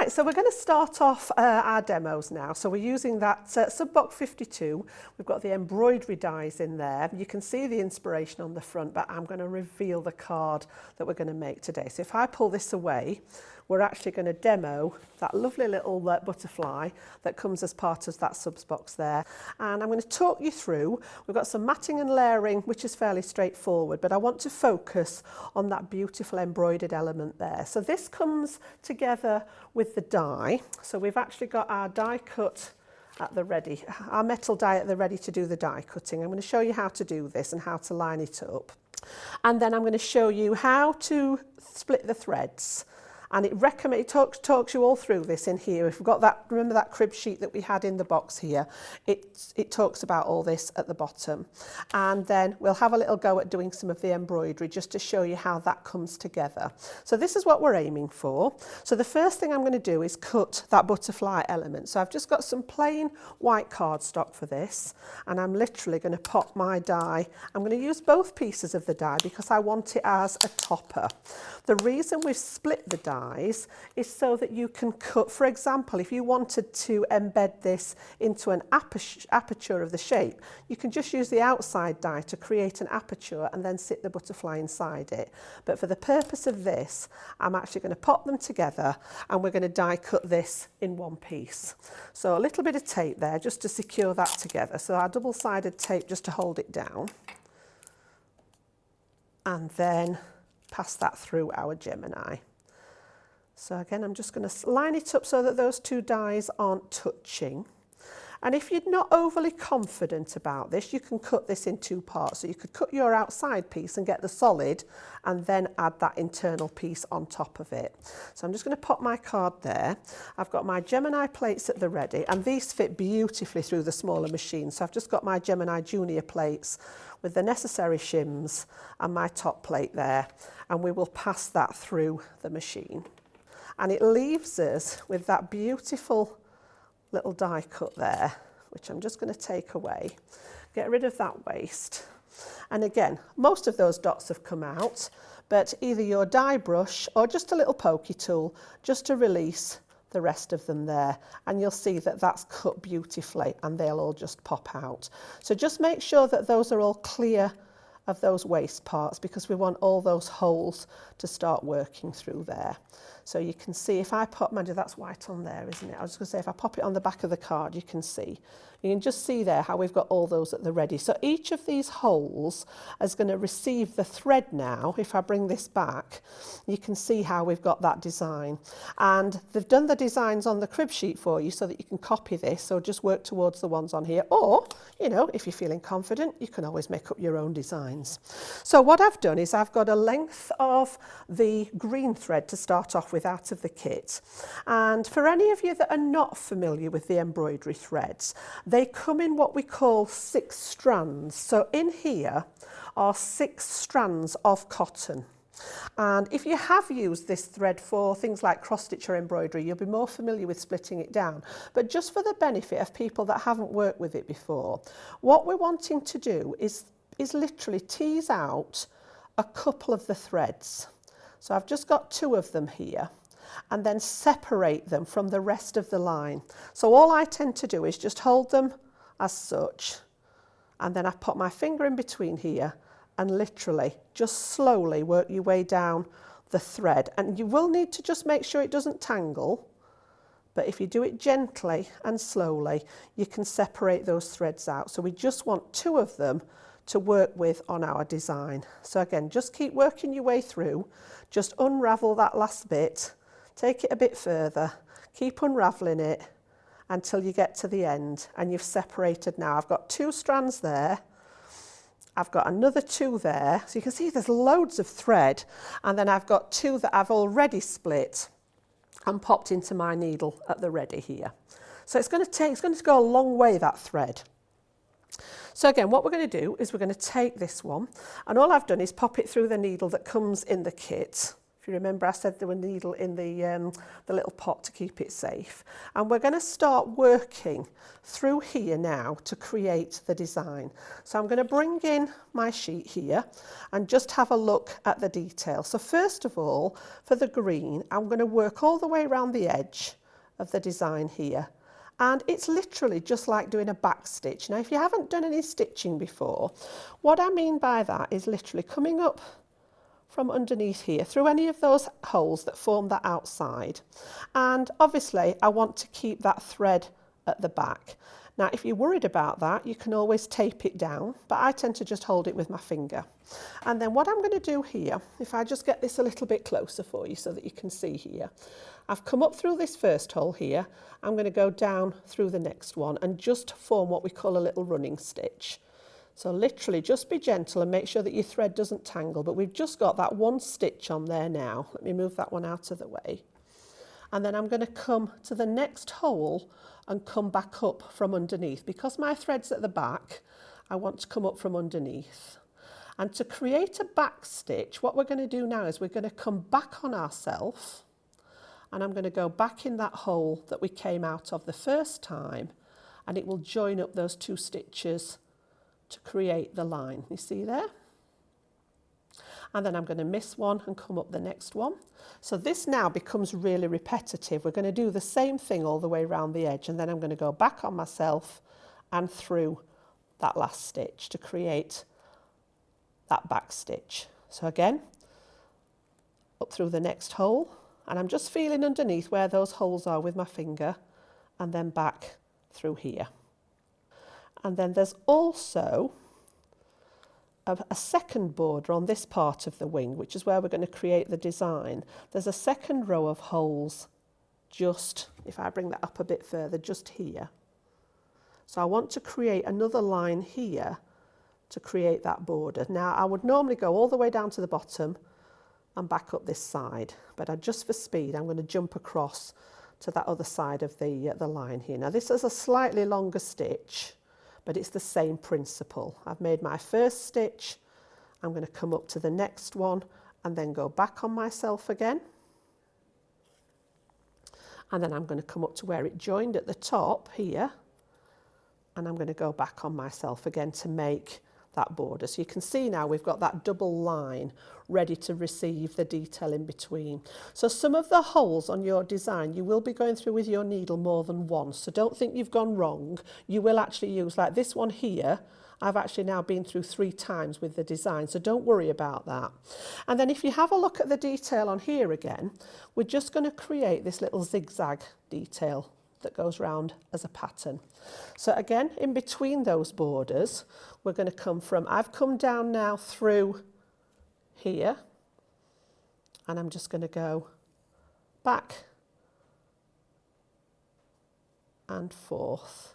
Right, so we're going to start off our demos now. So we're using that sub-box 52. We've got the embroidery dies in there. You can see the inspiration on the front, but I'm going to reveal the card that we're going to make today. So if I pull this away, we're actually going to demo that lovely little butterfly that comes as part of that subs box there. And I'm going to talk you through, we've got some matting and layering, which is fairly straightforward, but I want to focus on that beautiful embroidered element there. So this comes together with the die. So we've actually got our die cut at the ready, our metal die at the ready to do the die cutting. I'm going to show you how to do this and how to line it up. And then I'm going to show you how to split the threads. And it talks you all through this in here. If you've got that, remember that crib sheet that we had in the box here, it talks about all this at the bottom. And then we'll have a little go at doing some of the embroidery just to show you how that comes together. So this is what we're aiming for. So the first thing I'm going to do is cut that butterfly element. So I've just got some plain white cardstock for this, and I'm literally going to pop my die. I'm going to use both pieces of the die because I want it as a topper. The reason we've split the die is so that you can cut, for example, if you wanted to embed this into an aperture of the shape, you can just use the outside die to create an aperture and then sit the butterfly inside it. But for the purpose of this, I'm actually going to pop them together and we're going to die cut this in one piece. So a little bit of tape there just to secure that together. So our double-sided tape just to hold it down. And then pass that through our Gemini. So again, I'm just going to line it up so that those two dies aren't touching. And if you're not overly confident about this, you can cut this in two parts. So you could cut your outside piece and get the solid and then add that internal piece on top of it. So I'm just going to pop my card there. I've got my Gemini plates at the ready, and these fit beautifully through the smaller machine. So I've just got my Gemini Junior plates with the necessary shims and my top plate there, and we will pass that through the machine. And it leaves us with that beautiful little die cut there, which I'm just going to take away. Get rid of that waste. And again, most of those dots have come out, but either your die brush or just a little pokey tool just to release the rest of them there, and you'll see that that's cut beautifully and they'll all just pop out. So just make sure that those are all clear of those waste parts because we want all those holes to start working through there. So you can see if I pop, mind you, that's white on there, isn't it? I was just going to say if I pop it on the back of the card, you can see. You can just see there how we've got all those at the ready. So each of these holes is going to receive the thread now. If I bring this back, you can see how we've got that design. And they've done the designs on the crib sheet for you so that you can copy this. So just work towards the ones on here. Or, you know, if you're feeling confident, you can always make up your own designs. So what I've done is I've got a length of the green thread to start off with out of the kit. And for any of you that are not familiar with the embroidery threads, they come in what we call 6 strands. So in here are 6 strands of cotton. And if you have used this thread for things like cross-stitch or embroidery, you'll be more familiar with splitting it down. But just for the benefit of people that haven't worked with it before, what we're wanting to do is literally tease out a couple of the threads. So I've just got 2 of them here, and then separate them from the rest of the line. So all I tend to do is just hold them as such, and then I put my finger in between here and literally just slowly work your way down the thread. And you will need to just make sure it doesn't tangle, but if you do it gently and slowly, you can separate those threads out. So we just want 2 of them to work with on our design. So again, just keep working your way through, just unravel that last bit, take it a bit further, keep unraveling it until you get to the end and you've separated now. I've got 2 strands there, I've got another 2 there, so you can see there's loads of thread, and then I've got 2 that I've already split and popped into my needle at the ready here. So it's going to go a long way, that thread. So again, what we're going to do is we're going to take this one, and all I've done is pop it through the needle that comes in the kit. If you remember, I said there were needle in the little pot to keep it safe. And we're going to start working through here now to create the design. So I'm going to bring in my sheet here and just have a look at the detail. So first of all, for the green, I'm going to work all the way around the edge of the design here. And it's literally just like doing a back stitch. Now, if you haven't done any stitching before, what I mean by that is literally coming up from underneath here through any of those holes that form that outside. And obviously I want to keep that thread at the back. Now, if you're worried about that, you can always tape it down, but I tend to just hold it with my finger. And then what I'm going to do here, if I just get this a little bit closer for you so that you can see here, I've come up through this first hole here. I'm going to go down through the next one and just form what we call a little running stitch. So literally just be gentle and make sure that your thread doesn't tangle, but we've just got that one stitch on there now. Let me move that one out of the way. And then I'm going to come to the next hole and come back up from underneath. Because my thread's at the back, I want to come up from underneath. And to create a back stitch, what we're going to do now is we're going to come back on ourselves, and I'm going to go back in that hole that we came out of the first time, and it will join up those two stitches to create the line. You see there? And then I'm going to miss one and come up the next one. So this now becomes really repetitive. We're going to do the same thing all the way around the edge, and then I'm going to go back on myself and through that last stitch to create that back stitch. So again, up through the next hole, and I'm just feeling underneath where those holes are with my finger, and then back through here. And then there's also a second border on this part of the wing, which is where we're going to create the design. There's a second row of holes just, if I bring that up a bit further, just here. So I want to create another line here to create that border. Now, I would normally go all the way down to the bottom and back up this side, but just for speed, I'm going to jump across to that other side of the line here. Now, this is a slightly longer stitch, but it's the same principle. I've made my first stitch, I'm going to come up to the next one and then go back on myself again. And then I'm going to come up to where it joined at the top here, and I'm going to go back on myself again to make that border. So you can see now we've got that double line ready to receive the detail in between. So some of the holes on your design you will be going through with your needle more than once, so don't think you've gone wrong. You will actually use, like this one here, I've actually now been through 3 times with the design, so don't worry about that. And then if you have a look at the detail on here again, we're just going to create this little zigzag detail that goes round as a pattern. So again, in between those borders, we're going to come from, I've come down now through here, and I'm just going to go back and forth.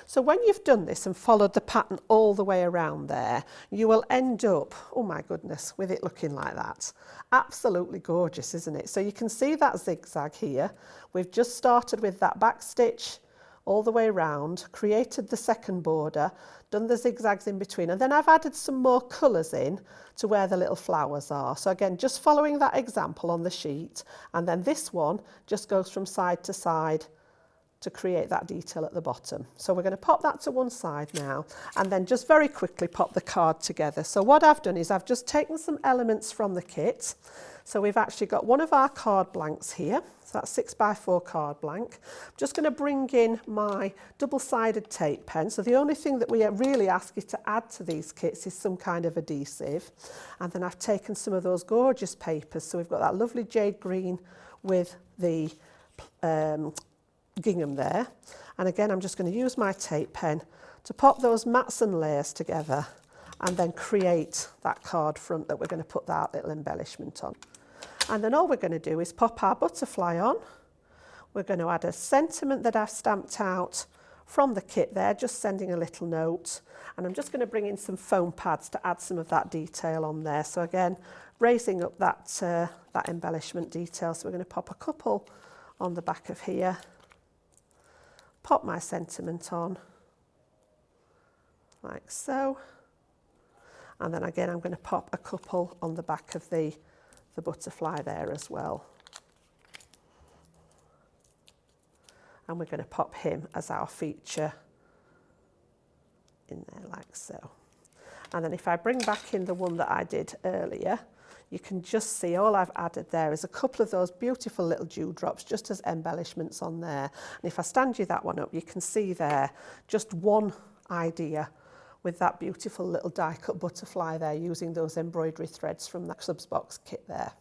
So when you've done this and followed the pattern all the way around there, you will end up, oh my goodness, with it looking like that. Absolutely gorgeous, isn't it? So you can see that zigzag here. We've just started with that back stitch all the way around, created the second border, done the zigzags in between, and then I've added some more colours in to where the little flowers are. So again, just following that example on the sheet, and then this one just goes from side to side to create that detail at the bottom. So we're going to pop that to one side now, and then just very quickly pop the card together. So what I've done is I've just taken some elements from the kit. So we've actually got one of our card blanks here. So that's 6x4 card blank. I'm just going to bring in my double-sided tape pen. So the only thing that we really ask you to add to these kits is some kind of adhesive. And then I've taken some of those gorgeous papers. So we've got that lovely jade green with the gingham there, and again I'm just going to use my tape pen to pop those mats and layers together and then create that card front that we're going to put that little embellishment on. And then all we're going to do is pop our butterfly on. We're going to add a sentiment that I've stamped out from the kit there, just sending a little note, and I'm just going to bring in some foam pads to add some of that detail on there. So again, raising up that embellishment detail. So we're going to pop a couple on the back of here, pop my sentiment on, like so. And then again, I'm going to pop a couple on the back of the the butterfly there as well. And we're going to pop him as our feature in there like so. And then if I bring back in the one that I did earlier, you can just see all I've added there is a couple of those beautiful little dewdrops just as embellishments on there. And if I stand you that one up, you can see there just one idea with that beautiful little die cut butterfly there using those embroidery threads from that subs box kit there.